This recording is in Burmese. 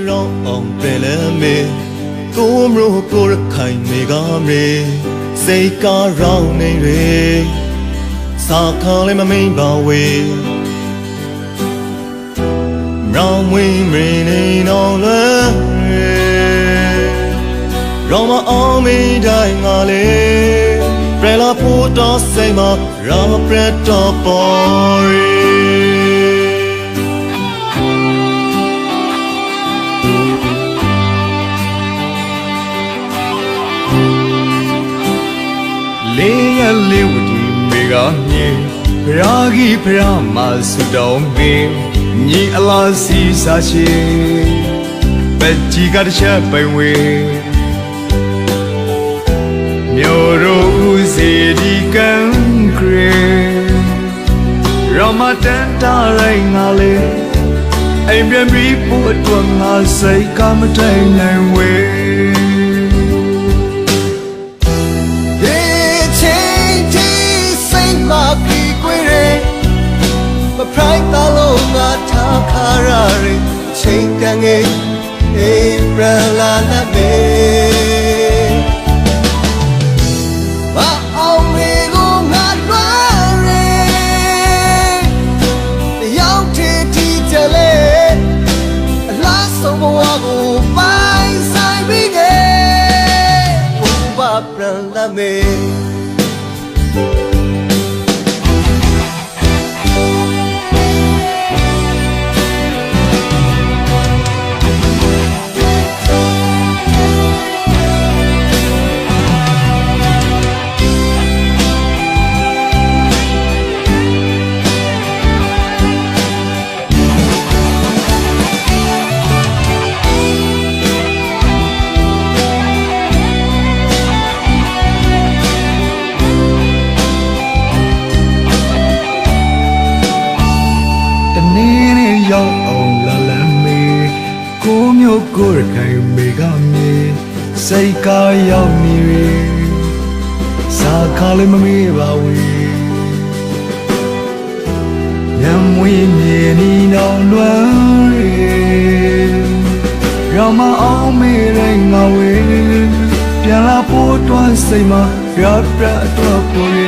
ရောအောင်ပဲလဲမေကိုမလို့ကိုရခိုင်မေကမေစိတ်ကားရောင်းနေရေစာခါလေးမမိန်ပါဝေရောင်းဝင်းမင်းနေတော့လဲရောင်းမအောင်မိတိုင်းငါလေပရလာဖို့တော့စိတ်မရာမပရတော့ပေါ်ရီလေးရလေးဝတီမေကမြေဖရာကြီးဖရာမဆူတောင်းမေညီအလားစီစားရှိပက်ကြီးကတချက်ပိန်ဝေမျိုးရိုးဦးစီဒီကန်ခရေရမတန်တာရိုင်းငါလေအိမ်ပြန်ပြီးဖို့အတွက်ငါစိတ်ကမထိုင်နိုင်ဝေพรายตาโลงาทาคาราเรเชิงกังเอปราลาลาเมมาเอาเมกูงาดวาเรยาวเทที่จะเลลาสมวากูไปใส่บิเกอุบาปราลาเมရောက်အောင်လာလမ်းမေကိုမျိုးကိုရခိုင်မေကမြေစိတ်ကားရောက်နေရေစာခါလေးမမေးပါဝေညံမွေးမြေနီနောင်လွမ်းရေရမအောင်မေးငါဝေပြန်လာဖို့တွန်းစိတ်မှာရပြတော့ပေါ်ရေ